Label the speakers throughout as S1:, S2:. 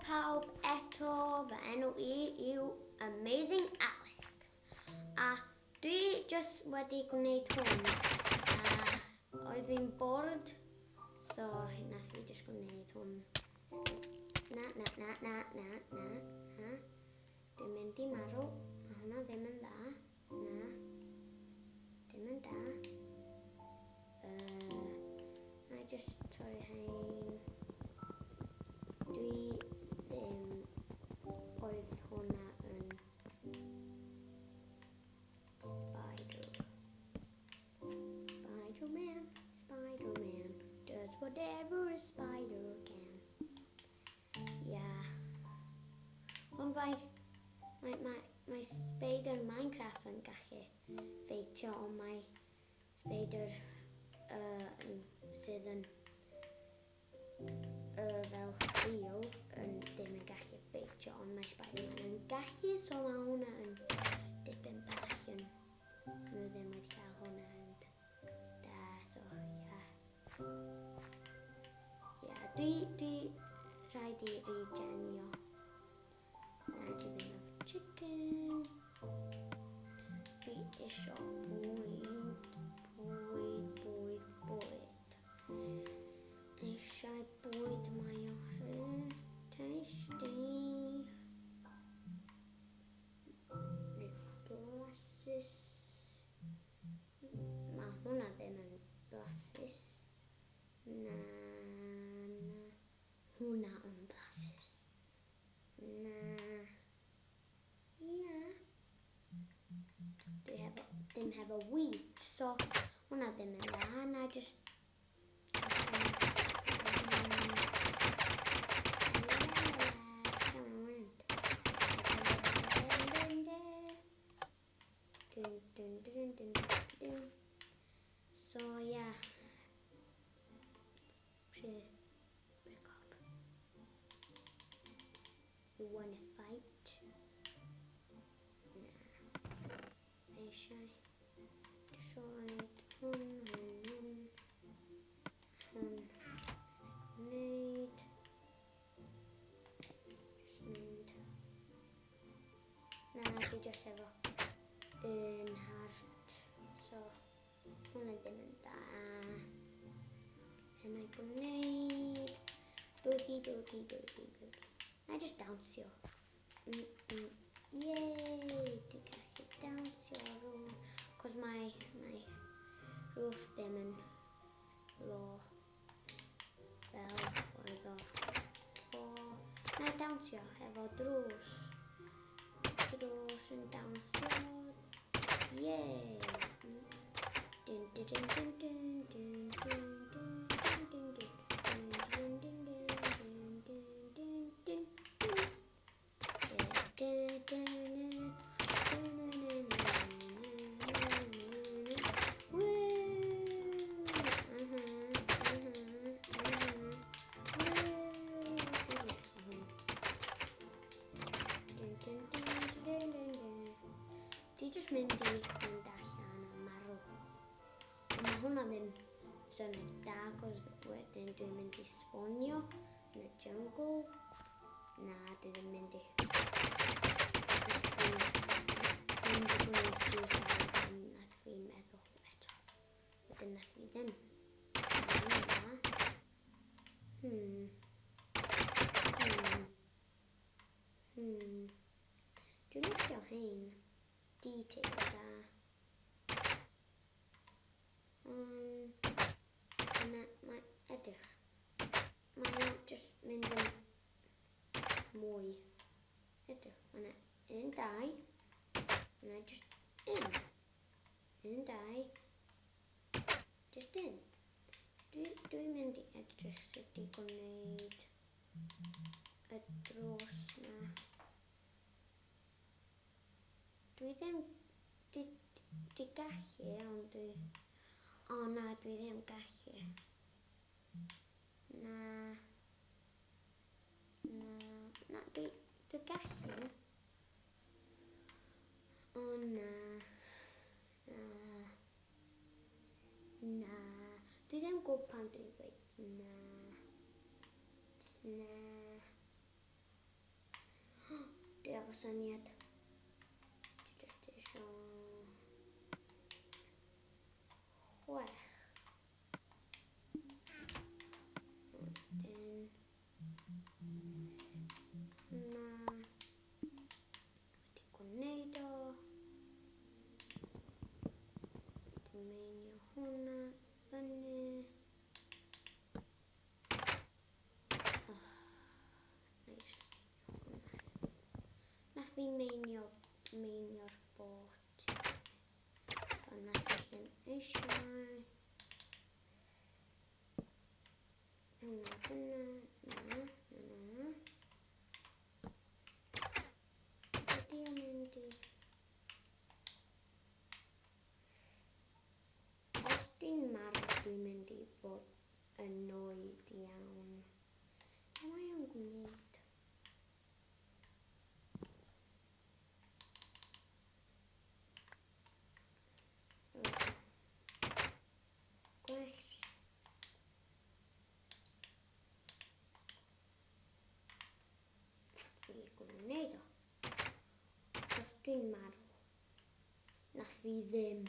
S1: pawb eto, fy enw I yw Amazing Alex. A dwi jyst wedi gwneud hwn. Oedd fi'n bored, so nath fi jyst gwneud hwn. Na. Dwi'n mynd I marw. Ma' hwnna ddim yn dda. Na. Dim yn da. Na I jyst torri hein. Dwi ddim oedd hwnna yn Spider-Man does whatever a spider can. Yeah. Ond mae spider Minecraft yn gallu ffeitio, ond mae spider sydd yn fel chwil ddim yn gallu ffeitio, ond mae Spider-Man yn gallu, so mae hwnna yn dipyn bach yn nhw ddim wedi cael hwnna yn da, so dwi rhaid I regenio. Na, dwi ddim efo chicken. Dwi isio bwyd. Eisiau bwyd mae o tasty. Blasus. Mae hwnna ddim yn blasus. Na. Hwnna yn blasus. Na. Ia. Dwi ddim hefo wheat, so hwnna ddim yn dda. Na jyst So yeah. Pick up. You wanna fight? Nah. Eisiau destroyed. Gwneud. Just mynd. Na, dwi jyst efo un heart. So, hwnna ddim yn da. Yna I gwneud. Boogie. Na just dawnsio. Yay! Dwi'n gallu dawnsio rŵan. Cos mae roof ddim yn low. Fel oedd o. Na dawnsio efo drws. Drws yn dawnsio. Yay! Dwi jyst mynd I fynd allan a marw. Ond mae hwnna ddim syniad da, cos wedyn dwi'n mynd I sfonio yn y jungle. Na, dwi ddim mynd I gwneud suicide, ond nath fi meddwl eto. Wedyn nath fi ddim. Dwi'n licio hein. Detail da. Yna mae edrych. Mae'n jyst mynd yn mwy. Edrych. Yna 1, 2. Yna jyst 1. 1, 2. Jyst 1. Dwi'n mynd I edrych sut I gwneud y dros na. Dwi gallu, ond dwi... O na, dwi ddim gallu. Na, dwi gallu. O na. Dwi ddim gwybod pan dwi'n gweud na. Just na. efo syniad. Jyst isio 6. Wedyn hwnna wedi gwneud o. Meinio hwnna fyny. Nath fi meinio'r bot. Ond nath fi ddim eisiau. Hwnna fyna. Na. Ydi o'n mynd i... Os dwi'n marw, dwi'n mynd i fod yn noed iawn. Mae o'n gwneud. Gwell. Fi gwneud o. Os dwi'n marw, nath fi ddim.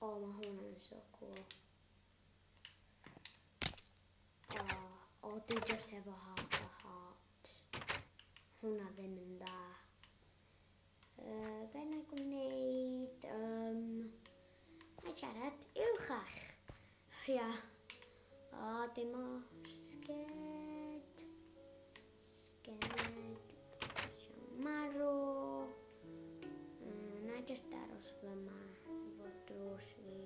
S1: O, mae hwnna'n so cool. O, dwi just efo half a heart. Hwnna ddim yn dda. Be na i gwneud? Na i siarad uwchach. Ia. O, dim o sged. Isio marw. Na i just aros fyma. Efo drws fi.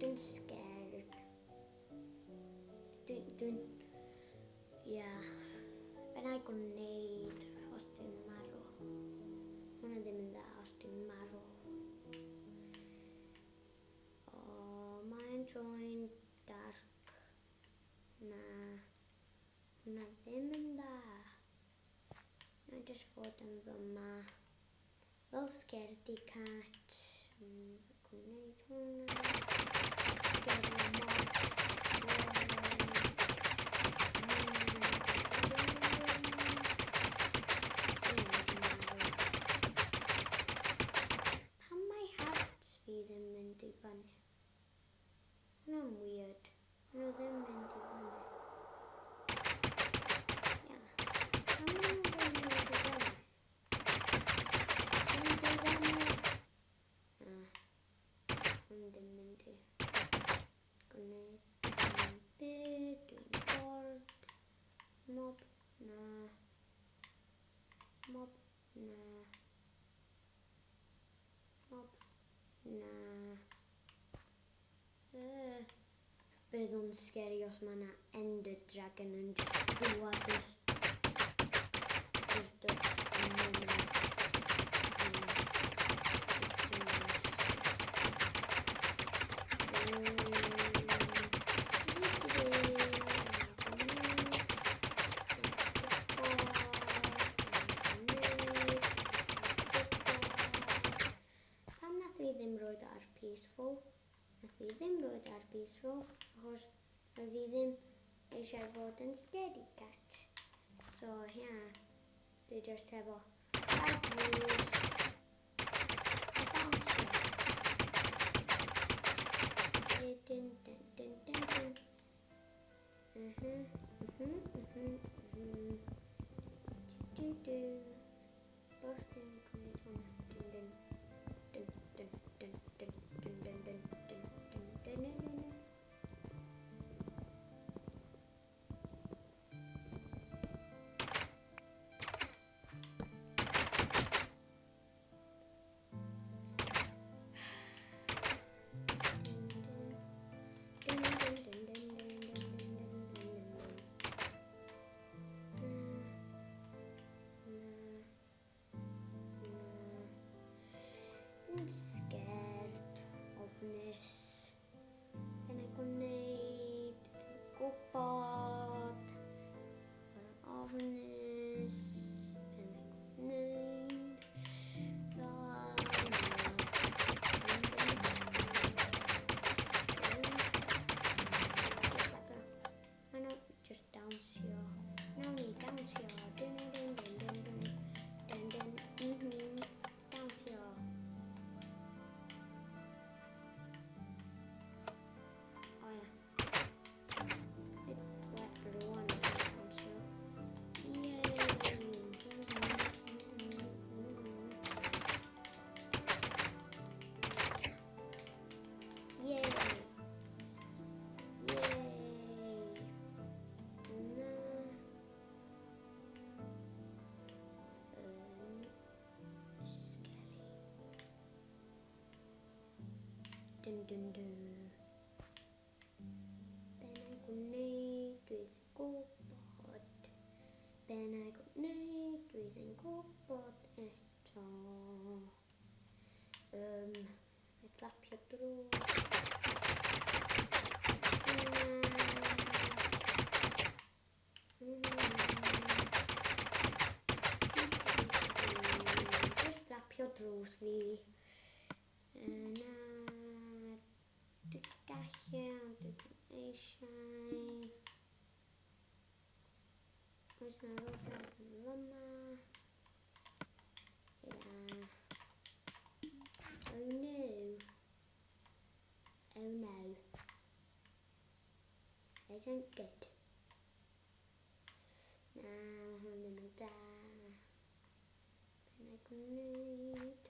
S1: Dwi'n scared. Ia. Be na i gwneud os dwi'n marw? Hwna ddim yn dda os dwi'n marw. O, mae'n troi'n dark. Na. Hwna ddim yn dda. Na i just fod yn fyma. Fel scaredy cat. Gwneud hwnna. Scaredy mops. Pam mae hearts fi ddim mynd i fyny? Hwnna'n weird. Hwnna ddim mynd i fyny. Ia. Pam mae nhw ddim mynd i fyny? Mynd i fyny. Dwi'n mynd i gwneud byd, dwi'n bored. Mob, na. Mob, na. Mob, na. Bydd o'n scary os mae yna Ender Dragon yn just dŵad just y moment. Nath fi ddim roed ar peaceful achos oedd fi ddim eisiau fod yn scaredy cat. So, yeah, dwi just efo bad news. dun dun dun. Ben I gwneud dwi'n gwybod. Ben I gwneud dwi'n gwybod eto. Fflapio drws. Just fflapio drws fi. Na, dwi'n gallu, ond dwi'n eisiau. Oes na rhywbeth yn fyma? Yeah. Oh no. Oh no. This isn't good. Na, mae hwn yn da. Ben I gwneud.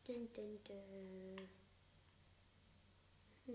S1: Dun dun dun. Na,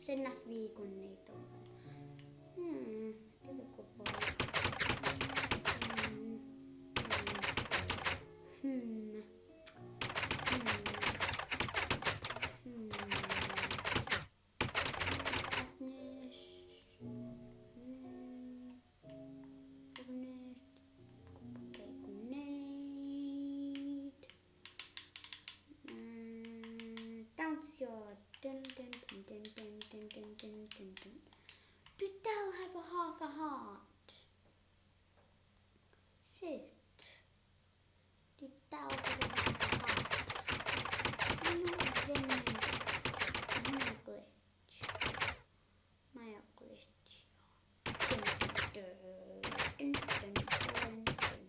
S1: sut nath fi gwneud o? Dwi'n gwybod. Dawnsio. Dun dun dun dun dun dun dun dun dun dun. Dwi dal hefo half a heart. Sut? Dwi dal hefo half a heart. Mae nhw ddim yn glitch. Mae o glitch. Dun dun dun dun dun dun.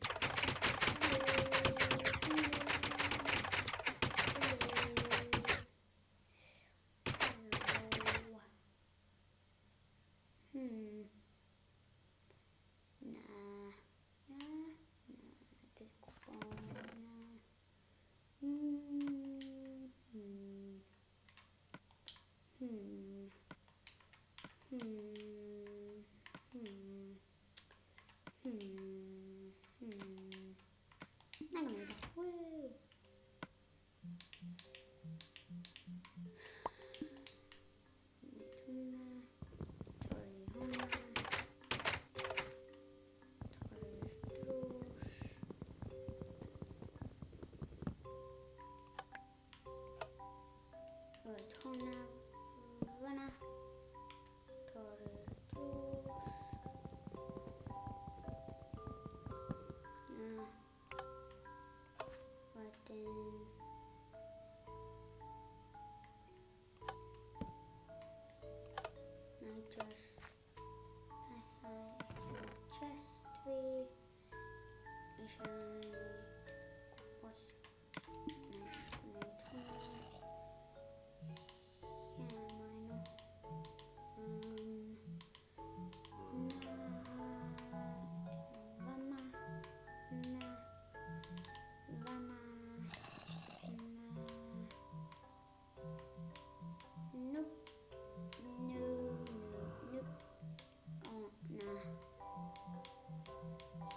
S1: Hwnna fyna. Torri'r drws. Wedyn. Na just pethau allan o'r chest fi. Eisiau gwybod.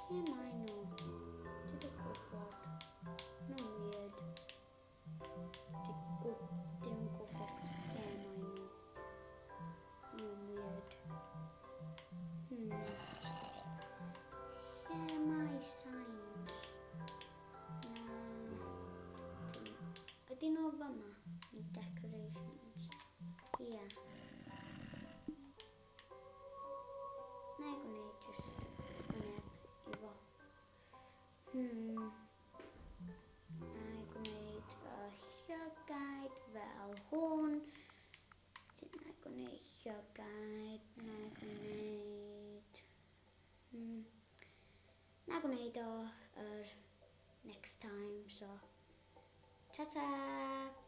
S1: Lle mae nhw? Dwi ddim yn gwybod. Ma'n weird. yma i decorations. Ia. Na i gwneud jyst wyneb i fo. Na i gwneud y llygaid fel hwn. Sut na i gwneud llygaid? Na i gwneud... na gwneud o next time, so ta-ta!